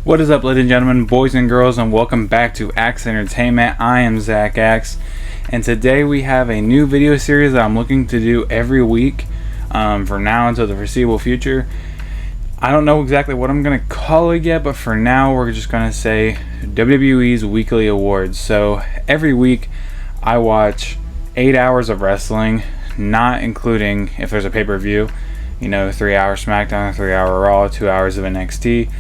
What is up, ladies and gentlemen, boys and girls, and welcome back to Axe Entertainment. I am Zach Axe, and today we have a new video series that I'm looking to do every week from now until the foreseeable future. I don't know exactly what I'm going to call it yet, but for now we're just going to say WWE's Weekly Awards. So every week I watch 8 hours of wrestling, not including if there's a pay-per-view, 3 hour Smackdown, 3 hour Raw, 2 hours of NXT.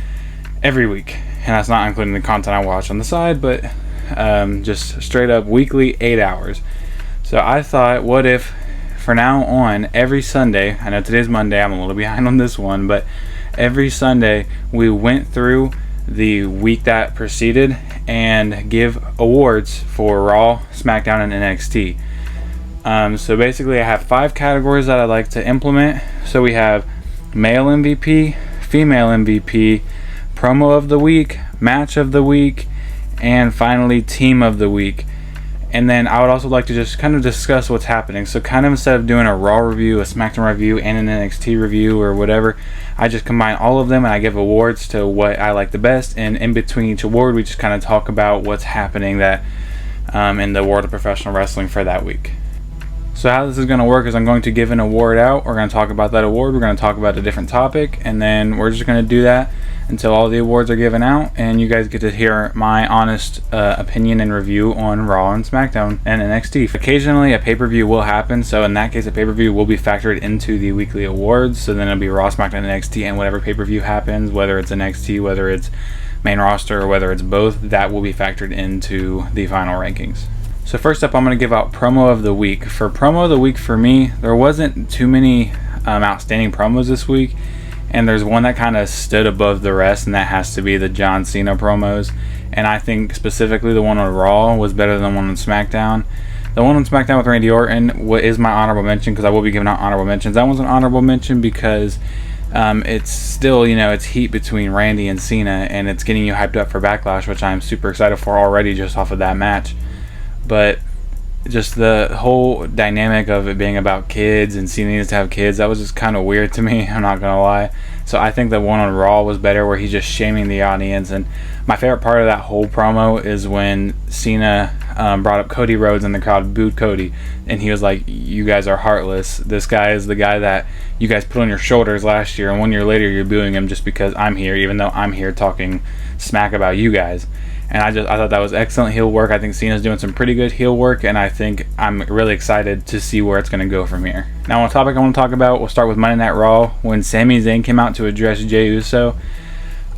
Every week, and that's not including the content I watch on the side, but just straight up weekly 8 hours. So I thought, what if for now on, every Sunday, I know today's Monday, I'm a little behind on this one, but every Sunday we went through the week that preceded and give awards for Raw, Smackdown, and NXT. So basically I have 5 categories that I'd like to implement. So we have male MVP, female MVP, promo of the week, match of the week, and finally team of the week. And then I would also like to just kind of discuss what's happening. So kind of instead of doing a Raw review, a Smackdown review, and an NXT review or whatever, I just combine all of them and I give awards to what I like the best. And in between each award, we just kind of talk about what's happening that in the world of professional wrestling for that week. So how this is going to work is I'm going to give an award out. We're going to talk about that award. We're going to talk about a different topic. And then we're just going to do that until all the awards are given out. And you guys get to hear my honest opinion and review on Raw and SmackDown and NXT. Occasionally a pay-per-view will happen. So in that case, a pay-per-view will be factored into the weekly awards. So then it'll be Raw, SmackDown, NXT, and whatever pay-per-view happens, whether it's NXT, whether it's main roster, or whether it's both, that will be factored into the final rankings. So first up, I'm going to give out promo of the week. For promo of the week, for me, there wasn't too many outstanding promos this week, and there's one that kind of stood above the rest, and that has to be the John Cena promos. And I think specifically the one on Raw was better than the one on SmackDown. The one on SmackDown with Randy Orton is my honorable mention, because I will be giving out honorable mentions. That one's an honorable mention because it's still, it's heat between Randy and Cena, and it's getting you hyped up for Backlash, which I'm super excited for already just off of that match. But just the whole dynamic of it being about kids and Cena needs to have kids, that was just kind of weird to me, I'm not gonna lie. So I think the one on Raw was better, where he's just shaming the audience. And my favorite part of that whole promo is when Cena brought up Cody Rhodes and the crowd booed Cody, and he was like, you guys are heartless. This guy is the guy that you guys put on your shoulders last year, and 1 year later you're booing him just because I'm here, even though I'm here talking smack about you guys. And I thought that was excellent heel work. I think Cena's doing some pretty good heel work, and I think I'm really excited to see where it's going to go from here. Now, on a topic I want to talk about, we'll start with Monday Night Raw. When Sami Zayn came out to address Jey Uso,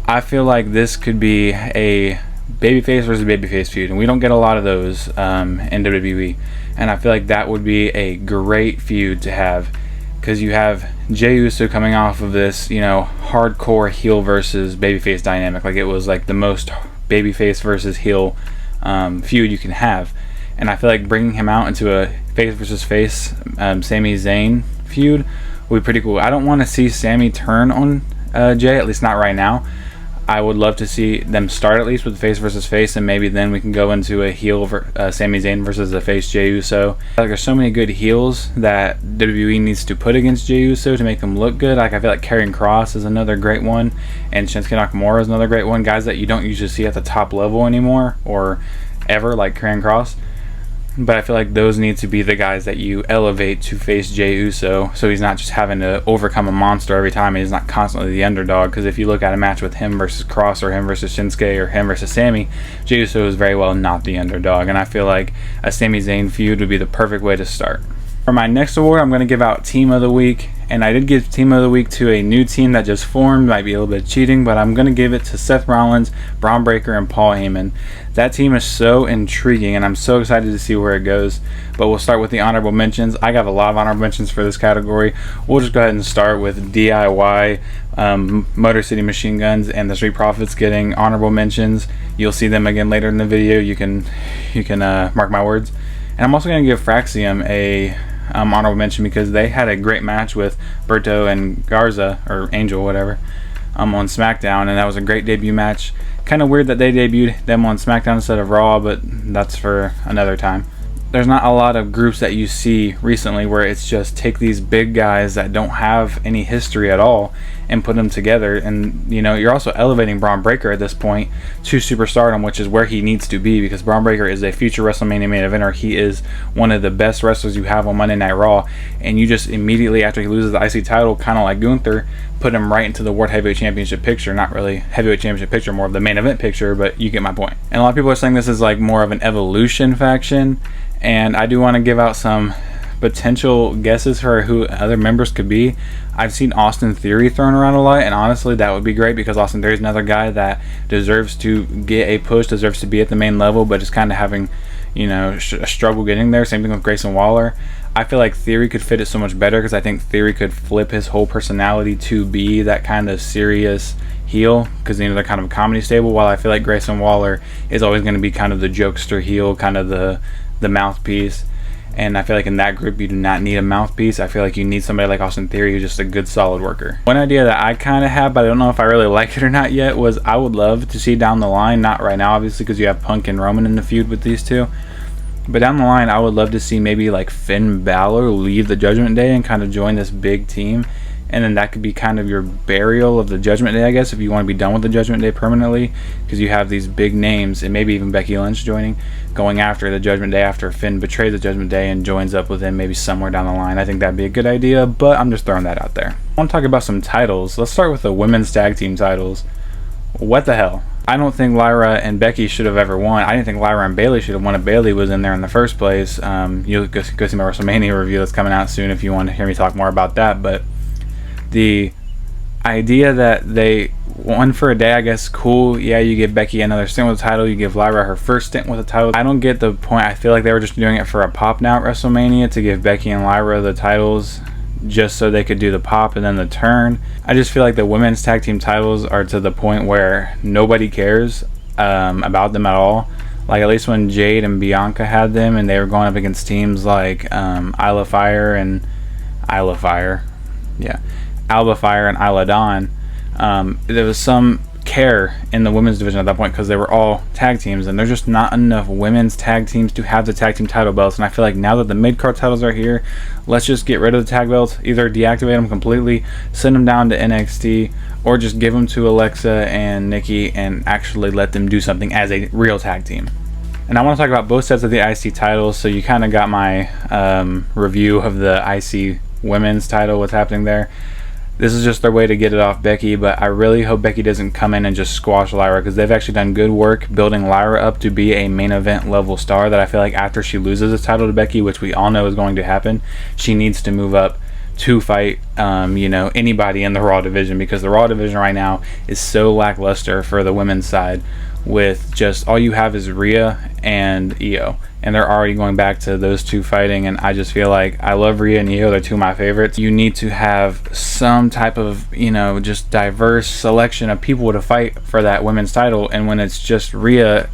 I feel like this could be a babyface versus babyface feud, and we don't get a lot of those in WWE. And I feel like that would be a great feud to have, because you have Jey Uso coming off of this, hardcore heel versus babyface dynamic. Like, it was like the most babyface versus heel feud you can have, and I feel like bringing him out into a face versus face Sami Zayn feud would be pretty cool. I don't want to see Sami turn on Jey, at least not right now. I would love to see them start at least with face versus face, and maybe then we can go into a heel Sami Zayn versus a face Jey Uso. Like, there's so many good heels that WWE needs to put against Jey Uso to make them look good. Like, I feel like Karrion Kross is another great one, and Shinsuke Nakamura is another great one. Guys that you don't usually see at the top level anymore, or ever, like Karrion Kross. But I feel like those need to be the guys that you elevate to face Jey Uso, so he's not just having to overcome a monster every time, and he's not constantly the underdog. Because if you look at a match with him versus Kross, or him versus Shinsuke, or him versus Sami, Jey Uso is very well not the underdog, and I feel like a Sami Zayn feud would be the perfect way to start. For my next award, I'm going to give out Team of the Week, and I did give Team of the Week to a new team that just formed. Might be a little bit cheating, but I'm going to give it to Seth Rollins, Braun Breaker, and Paul Heyman. That team is so intriguing, and I'm so excited to see where it goes. But we'll start with the honorable mentions. I got a lot of honorable mentions for this category. We'll just go ahead and start with DIY, Motor City Machine Guns, and the Street Profits getting honorable mentions. You'll see them again later in the video. You can mark my words. And I'm also going to give Fraxium a honorable mention, because they had a great match with Berto and Garza, or Angel, whatever, on SmackDown, and that was a great debut match. Kind of weird that they debuted them on SmackDown instead of Raw, but that's for another time. there's not a lot of groups that you see recently where it's just take these big guys that don't have any history at all and put them together. And you know, you're also elevating Braun Breaker at this point to superstardom, which is where he needs to be, because Braun Breaker is a future WrestleMania main eventer. He is one of the best wrestlers you have on Monday Night Raw, and you just immediately after he loses the IC title, kind of like Gunther, put him right into the World Heavyweight Championship picture. Not really heavyweight championship picture, more of the main event picture, but you get my point. And a lot of people are saying this is like more of an Evolution faction, and I do want to give out some potential guesses for who other members could be. I've seen Austin Theory thrown around a lot, and honestly that would be great, because Austin Theory is another guy that deserves to get a push, deserves to be at the main level, but is kind of having, you know, a struggle getting there. Same thing with Grayson Waller. I feel like Theory could fit it so much better, because I think Theory could flip his whole personality to be that kind of serious heel, because you know they're kind of a comedy stable, while I feel like Grayson Waller is always going to be kind of the jokester heel, kind of the mouthpiece. And I feel like in that group you do not need a mouthpiece. I feel like you need somebody like Austin Theory who's just a good solid worker. One idea that I kind of have, but I don't know if I really like it or not yet, was I would love to see down the line, not right now obviously because you have Punk and Roman in the feud with these two, but down the line I would love to see maybe like Finn Balor leave the Judgment Day and kind of join this big team, and then that could be kind of your burial of the Judgment Day, I guess, if you want to be done with the Judgment Day permanently, because you have these big names, and maybe even Becky Lynch joining, going after the Judgment Day after Finn betrays the Judgment Day and joins up with him maybe somewhere down the line. I think that'd be a good idea, but I'm just throwing that out there. I want to talk about some titles. Let's start with the women's tag team titles. What the hell? I don't think Lyra and Becky should have ever won. I didn't think Lyra and Bayley should have won if Bayley was in there in the first place. You'll go see my WrestleMania review that's coming out soon if you want to hear me talk more about that, but the idea that they won for a day, I guess, cool. Yeah, you give Becky another stint with the title, you give Lyra her first stint with the title. I don't get the point. I feel like they were just doing it for a pop now at WrestleMania, to give Becky and Lyra the titles just so they could do the pop and then the turn. I just feel like the women's tag team titles are to the point where nobody cares about them at all. Like, at least when Jade and Bianca had them and they were going up against teams like Alba Fire and Isla Dawn, there was some care in the women's division at that point because they were all tag teams, and there's just not enough women's tag teams to have the tag team title belts. And I feel like now that the mid-card titles are here, let's just get rid of the tag belts, either deactivate them completely, send them down to NXT, or just give them to Alexa and Nikki and actually let them do something as a real tag team. And I want to talk about both sets of the IC titles, so you kind of got my review of the IC women's title, what's happening there. This is just their way to get it off Becky, but I really hope Becky doesn't come in and just squash Lyra, because they've actually done good work building Lyra up to be a main event level star that I feel like after she loses the title to Becky, which we all know is going to happen, she needs to move up to fight anybody in the Raw division, because the Raw division right now is so lackluster for the women's side, with just all you have is Rhea and Io, and they're already going back to those two fighting. And I just feel like I love Rhea and Io, they're two of my favorites. You need to have some type of just diverse selection of people to fight for that women's title, and when it's just Rhea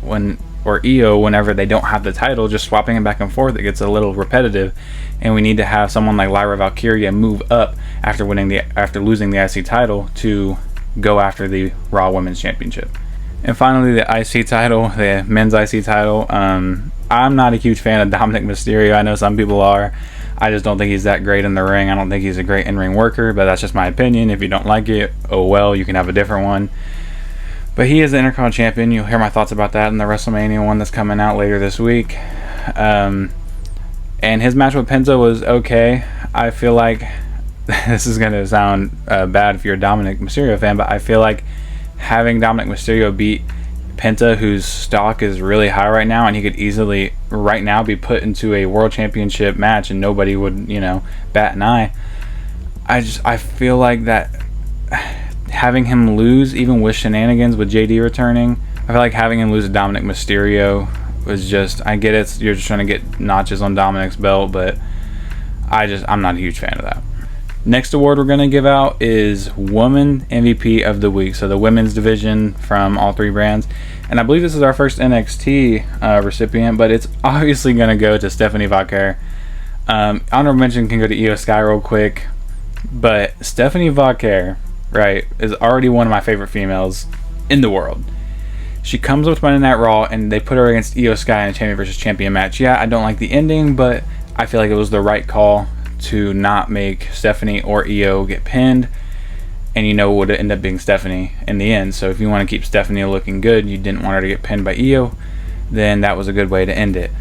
or Io whenever they don't have the title, just swapping it back and forth, it gets a little repetitive. And we need to have someone like Lyra Valkyria move up after losing the IC title to go after the Raw Women's Championship. And finally, the IC title, the men's IC title. I'm not a huge fan of Dominic Mysterio. I know some people are. I just don't think he's that great in the ring. I don't think he's a great in-ring worker, but that's just my opinion. If you don't like it, oh well, you can have a different one. But he is the Intercontinental Champion. You'll hear my thoughts about that in the WrestleMania one that's coming out later this week. And his match with Penta was okay. I feel like this is going to sound bad if you're a Dominic Mysterio fan, but I feel like having Dominic Mysterio beat Penta, whose stock is really high right now, and he could easily right now be put into a world championship match and nobody would bat an eye. I feel like that having him lose, even with shenanigans with JD returning, I feel like having him lose to Dominic Mysterio was just, I get it, you're just trying to get notches on Dominic's belt, but I'm not a huge fan of that. Next award we're going to give out is Woman MVP of the Week. So the women's division from all three brands. And I believe this is our first NXT recipient, but it's obviously going to go to Stephanie Vauquer. Honorable mention can go to Io Sky real quick. But Stephanie Vauquer, right, is already one of my favorite females in the world. She comes with Monday Night Raw, and they put her against Io Sky in a champion versus champion match. Yeah, I don't like the ending, but I feel like it was the right call to not make Stephanie or Io get pinned. And you know it would end up being Stephanie in the end. So if you want to keep Stephanie looking good, you didn't want her to get pinned by Io, then that was a good way to end it.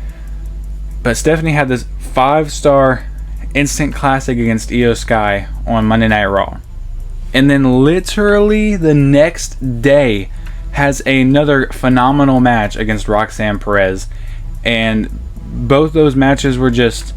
But Stephanie had this 5-star instant classic against Io Sky on Monday Night Raw. And then literally the next day has another phenomenal match against Roxanne Perez. And both those matches were just,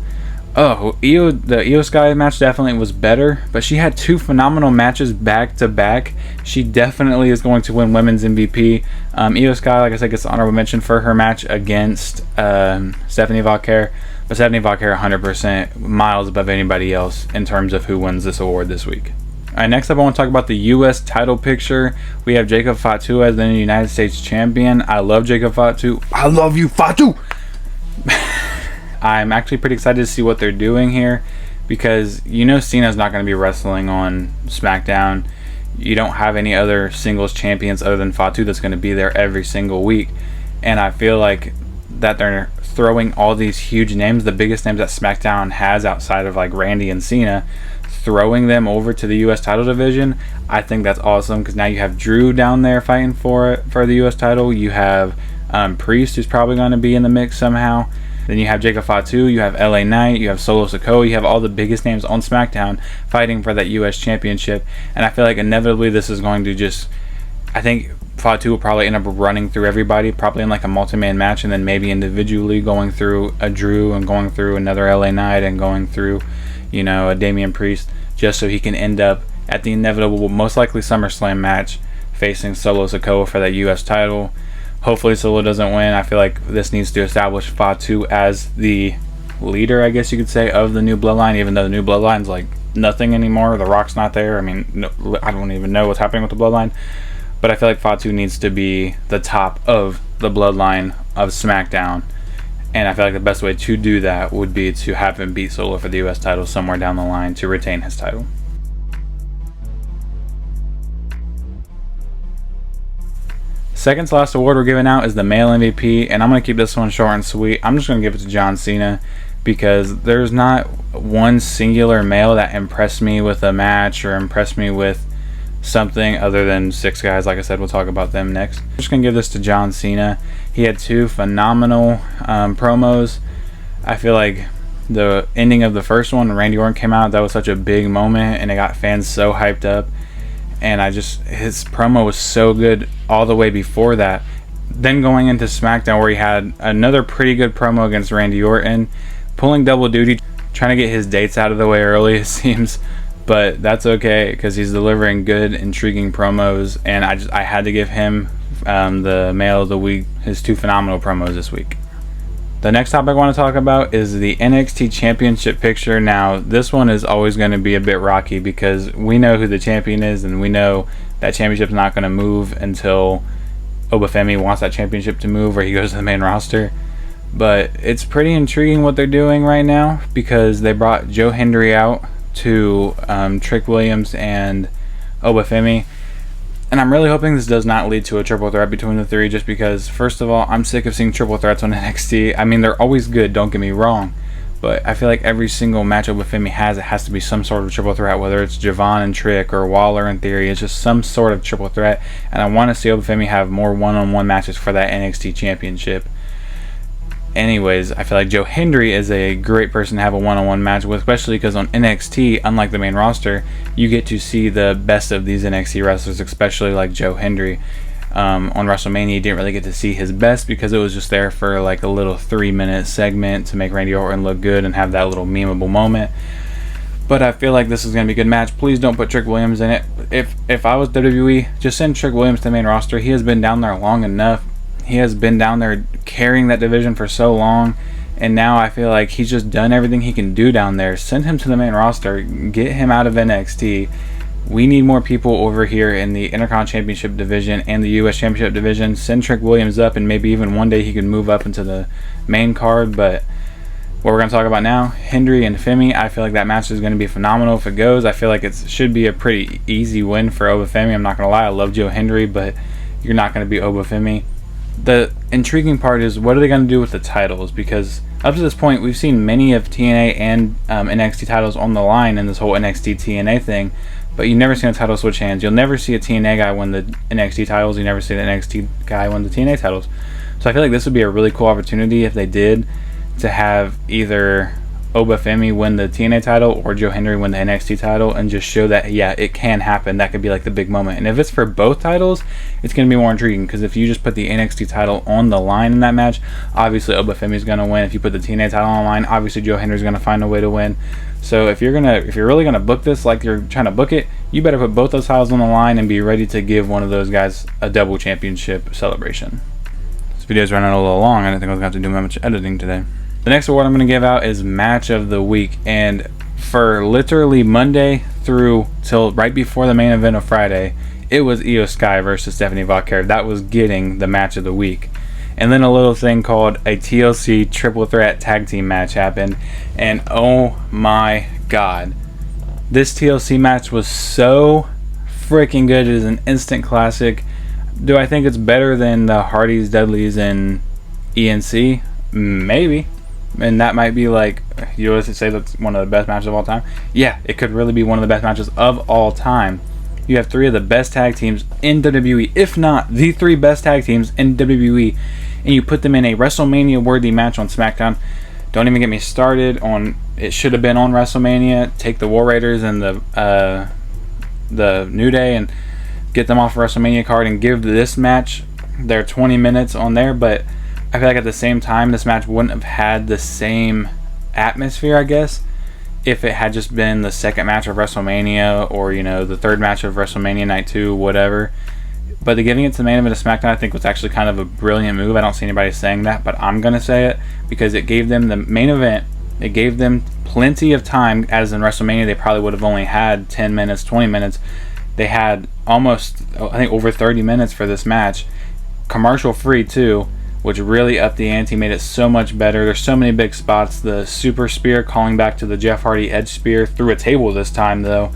the Io Sky match definitely was better, but she had 2 phenomenal matches back to back. She definitely is going to win Women's MVP. Io Sky, like I said, gets the honorable mention for her match against Stephanie Vauquer, but Stephanie Vauquer 100% miles above anybody else in terms of who wins this award this week. Alright, next up I want to talk about the U.S. title picture. We have Jacob Fatu as the United States champion. I love Jacob Fatu. I love you, Fatu! I'm actually pretty excited to see what they're doing here, because Cena's not going to be wrestling on Smackdown. You don't have any other singles champions other than Fatu that's going to be there every single week. And I feel like that they're throwing all these huge names, the biggest names that Smackdown has outside of like Randy and Cena, throwing them over to the U.S. title division. I think that's awesome, because now you have Drew down there fighting for the U.S. title. You have Priest, who's probably going to be in the mix somehow. Then you have Jacob Fatu, you have LA Knight, you have Solo Sikoa, you have all the biggest names on SmackDown fighting for that U.S. championship. And I feel like inevitably this is going to I think Fatu will probably end up running through everybody, probably in like a multi-man match, and then maybe individually going through a Drew and going through another LA Knight and going through, a Damian Priest, just so he can end up at the inevitable, most likely SummerSlam match facing Solo Sikoa for that U.S. title. Hopefully Solo doesn't win. I feel like this needs to establish Fatu as the leader, I guess you could say, of the new bloodline, even though the new bloodline's like nothing anymore. The Rock's not there. I mean, no, I don't even know what's happening with the bloodline. But I feel like Fatu needs to be the top of the bloodline of SmackDown. And I feel like the best way to do that would be to have him beat Solo for the U.S. title somewhere down the line to retain his title. Second to last award we're giving out is the male MVP, and I'm going to keep this one short and sweet. I'm just going to give it to John Cena, because there's not one singular male that impressed me with a match or impressed me with something other than 6 guys. Like I said, we'll talk about them next. I'm just going to give this to John Cena. He had 2 phenomenal promos. I feel like the ending of the first one, when Randy Orton came out, that was such a big moment, and it got fans so hyped up. And his promo was so good all the way before that. Then going into SmackDown, where he had another pretty good promo against Randy Orton, pulling double duty, trying to get his dates out of the way early, it seems. But that's okay, because he's delivering good, intriguing promos. And I had to give him the male of the week, his 2 phenomenal promos this week. The next topic I want to talk about is the NXT Championship picture. Now, this one is always going to be a bit rocky, because we know who the champion is, and we know that championship's not going to move until Obafemi wants that championship to move, or he goes to the main roster. But it's pretty intriguing what they're doing right now, because they brought Joe Hendry out to Trick Williams and Obafemi. And I'm really hoping this does not lead to a triple threat between the 3, just because, first of all, I'm sick of seeing triple threats on NXT. I mean, they're always good, don't get me wrong, but I feel like every single match Obafemi has, it has to be some sort of triple threat, whether it's Javon and Trick or Waller in Theory. It's just some sort of triple threat, and I want to see Obafemi have more one-on-one matches for that NXT Championship. Anyways, I feel like Joe Hendry is a great person to have a one-on-one match with, especially because on NXT, unlike the main roster, you get to see the best of these NXT wrestlers, especially like Joe Hendry. On WrestleMania, you didn't really get to see his best, because it was just there for like a little 3-minute segment to make Randy Orton look good and have that little memeable moment. But I feel like this is going to be a good match. Please don't put Trick Williams in it. If I was WWE, just send Trick Williams to the main roster. He has been down there long enough. He has been down there carrying that division for so long, and now I feel like he's just done everything he can do down there. Send him to the main roster. Get him out of NXT. We need more people over here in the Intercontinental Championship division and the U.S. Championship division. Send Trick Williams up, and maybe even one day he could move up into the main card. But what we're going to talk about now, Hendry and Femi, I feel like that match is going to be phenomenal if it goes. I feel like it should be a pretty easy win for Obafemi. I'm not going to lie, I love Joe Hendry, but you're not going to be Obafemi. The intriguing part is, what are they going to do with the titles? Because up to this point, we've seen many of TNA and NXT titles on the line in this whole NXT TNA thing, but you've never seen a title switch hands. You'll never see a TNA guy win the NXT titles. You never see an NXT guy win the TNA titles. So I feel like this would be a really cool opportunity if they did, to have either Obafemi win the TNA title or Joe Hendry win the NXT title, and just show that, yeah, it can happen. That could be like the big moment. And if it's for both titles, it's going to be more intriguing, because if you just put the NXT title on the line in that match, obviously Obafemi is going to win. If you put the TNA title on the line, obviously Joe Hendry is going to find a way to win. So if you're really gonna book this like you're trying to book it, you better put both those titles on the line and be ready to give one of those guys a double championship celebration. This video's running a little long. I didn't think I was going to have to do much editing today. The next award I'm going to give out is Match of the Week, and for literally Monday through till right before the main event of Friday, it was Io Sky versus Stephanie Valkyrie. That was getting the Match of the Week. And then a little thing called a TLC triple threat tag team match happened, and oh my god, this TLC match was so freaking good. It is an instant classic. Do I think it's better than the Hardys, Dudleys, and ENC? Maybe. And that might be like, you always say that's one of the best matches of all time. Yeah, it could really be one of the best matches of all time. You have three of the best tag teams in WWE, if not the three best tag teams in WWE, and you put them in a WrestleMania worthy match on Smackdown. Don't even get me started on, it should have been on WrestleMania. Take the War Raiders and the New Day and get them off the WrestleMania card and give this match their 20 minutes on there. But I feel like at the same time, this match wouldn't have had the same atmosphere, I guess, if it had just been the second match of WrestleMania, or, you know, the third match of WrestleMania Night 2, whatever. But the giving it to the main event of SmackDown, I think, was actually kind of a brilliant move. I don't see anybody saying that, but I'm going to say it, because it gave them the main event. It gave them plenty of time, as in WrestleMania they probably would have only had 10 minutes, 20 minutes. They had almost, I think, over 30 minutes for this match. Commercial free, too, which really upped the ante, made it so much better. There's so many big spots. The super spear, calling back to the Jeff Hardy edge spear through a table this time, though.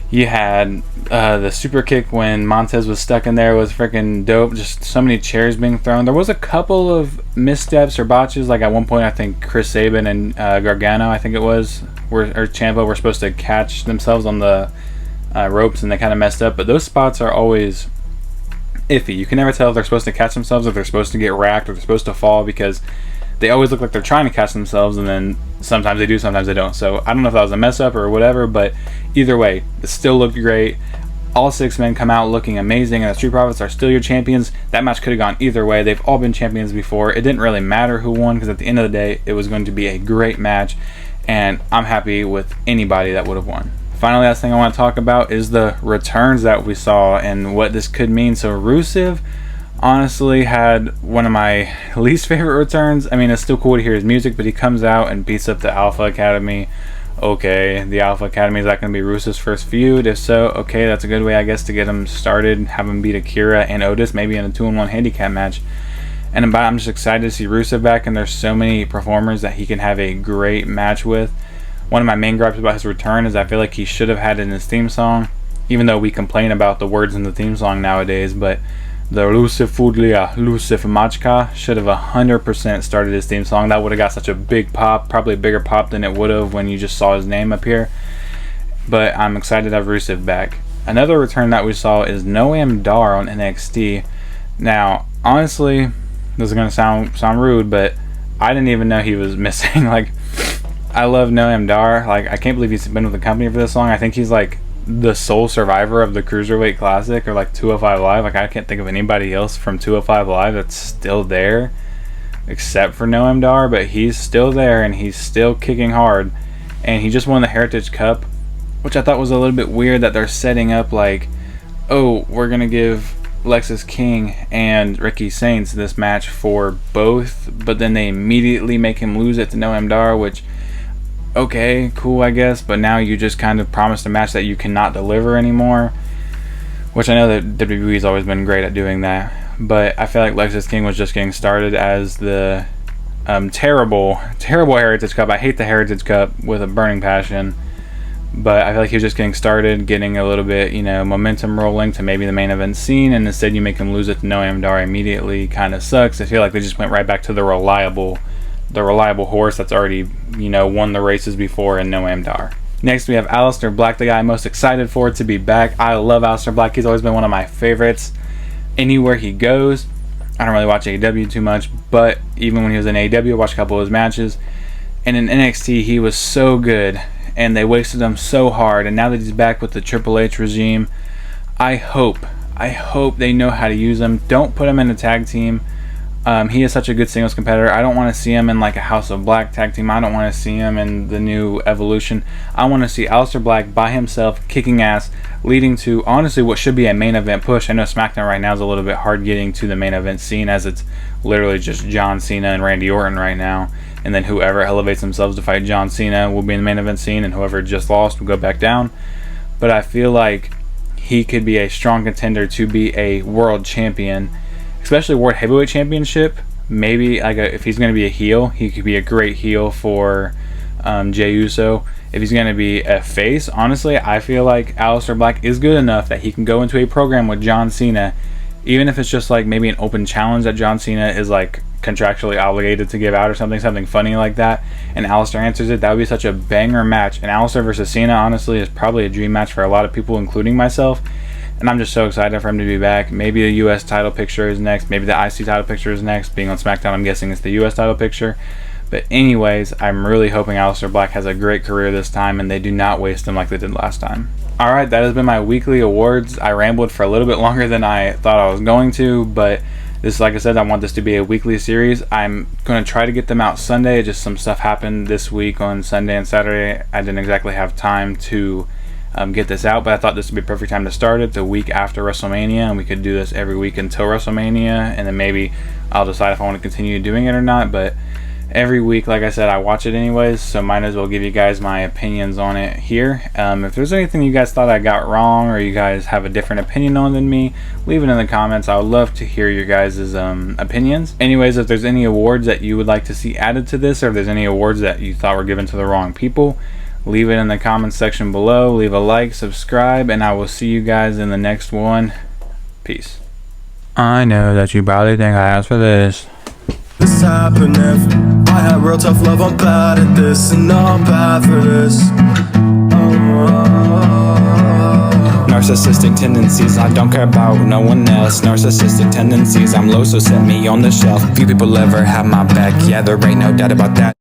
You had the super kick when Montez was stuck in there was freaking dope. Just so many chairs being thrown. There was a couple of missteps or botches. Like at one point, I think Chris Sabin and Gargano, I think it was, or Ciampa were supposed to catch themselves on the ropes, and they kind of messed up. But those spots are always iffy. You can never tell if they're supposed to catch themselves, if they're supposed to get racked, or they're supposed to fall, because they always look like they're trying to catch themselves, and then sometimes they do, sometimes they don't. So I don't know if that was a mess up or whatever, but either way, it still looked great. All six men come out looking amazing, and the Street Profits are still your champions. That match could have gone either way. They've all been champions before. It didn't really matter who won, because at the end of the day, it was going to be a great match, and I'm happy with anybody that would have won. Finally, last thing I want to talk about is the returns that we saw and what this could mean. So Rusev honestly had one of my least favorite returns. I mean, it's still cool to hear his music, but he comes out and beats up the Alpha Academy. Okay, the Alpha Academy, is that going to be Rusev's first feud? If so, okay, that's a good way, I guess, to get him started, have him beat Akira and Otis, maybe in a 2-on-1 handicap match. And I'm just excited to see Rusev back, and there's so many performers that he can have a great match with. One of my main gripes about his return is I feel like he should have had it in his theme song, even though we complain about the words in the theme song nowadays, but the Rusev Fudlia, Rusev Machka should have 100% started his theme song. That would have got such a big pop, probably a bigger pop than it would have when you just saw his name appear. But I'm excited to have Rusev back. Another return that we saw is Noam Dar on NXT. Now, honestly, this is going to sound rude, but I didn't even know he was missing. Like, I love Noam Dar. Like, I can't believe he's been with the company for this long. I think he's like the sole survivor of the Cruiserweight Classic, or like 205 Live. Like, I can't think of anybody else from 205 Live that's still there except for Noam Dar, but he's still there and he's still kicking hard. And he just won the Heritage Cup, which I thought was a little bit weird that they're setting up like, oh, we're gonna give Lexis King and Ricky Saints this match for both, but then they immediately make him lose it to Noam Dar, which, okay, cool, I guess, but now you just kind of promised a match that you cannot deliver anymore, which I know that WWE's always been great at doing that, but I feel like Lexis King was just getting started as the terrible Heritage Cup. I hate the Heritage Cup with a burning passion, but I feel like he was just getting started, getting a little bit, you know, momentum rolling to maybe the main event scene, and instead you make him lose it to Noam Dar immediately. Kind of sucks. I feel like they just went right back to the reliable horse that's already, you know, won the races before in Noam Dar. Next, we have Aleister Black, the guy I'm most excited for to be back. I love Aleister Black. He's always been one of my favorites anywhere he goes. I don't really watch AEW too much, but even when he was in AEW, I watched a couple of his matches. And in NXT, he was so good, and they wasted him so hard. And now that he's back with the Triple H regime, I hope they know how to use him. Don't put him in a tag team. He is such a good singles competitor. I don't want to see him in like a House of Black tag team. I don't want to see him in the new Evolution. I want to see Aleister Black by himself kicking ass, leading to honestly what should be a main event push. I know Smackdown right now is a little bit hard getting to the main event scene, as it's literally just John Cena and Randy Orton right now. And then whoever elevates themselves to fight John Cena will be in the main event scene, and whoever just lost will go back down. But I feel like he could be a strong contender to be a world champion, especially World Heavyweight Championship. Maybe like if he's going to be a heel, he could be a great heel for Jey Uso. If he's going to be a face, honestly, I feel like Aleister Black is good enough that he can go into a program with John Cena, even if it's just like maybe an open challenge that John Cena is like contractually obligated to give out or something funny like that, and Aleister answers it. That would be such a banger match. And Aleister versus Cena honestly is probably a dream match for a lot of people, including myself. And I'm just so excited for him to be back. Maybe the US title picture is next. Maybe the IC title picture is next. Being on SmackDown, I'm guessing it's the US title picture. But anyways, I'm really hoping Aleister Black has a great career this time, and they do not waste him like they did last time. Alright, that has been my weekly awards. I rambled for a little bit longer than I thought I was going to, but this, like I said, I want this to be a weekly series. I'm going to try to get them out Sunday. Just some stuff happened this week on Sunday and Saturday. I didn't exactly have time to get this out, but I thought this would be a perfect time to start it the week after WrestleMania, and we could do this every week until WrestleMania, and then maybe I'll decide if I want to continue doing it or not. But every week, like I said, I watch it anyways, so might as well give you guys my opinions on it here. If there's anything you guys thought I got wrong, or you guys have a different opinion on than me, leave it in the comments. I would love to hear your guys' opinions. Anyways, if there's any awards that you would like to see added to this, or if there's any awards that you thought were given to the wrong people, leave it in the comments section below. Leave a like, subscribe, and I will see you guys in the next one. Peace. I know that you probably think I asked for this. This happened if I had real tough love. I'm bad at this, and I'm bad for this. Narcissistic tendencies, I don't care about no one else. Narcissistic tendencies, I'm low, so set me on the shelf. Few people ever have my back, yeah, there ain't no doubt about that.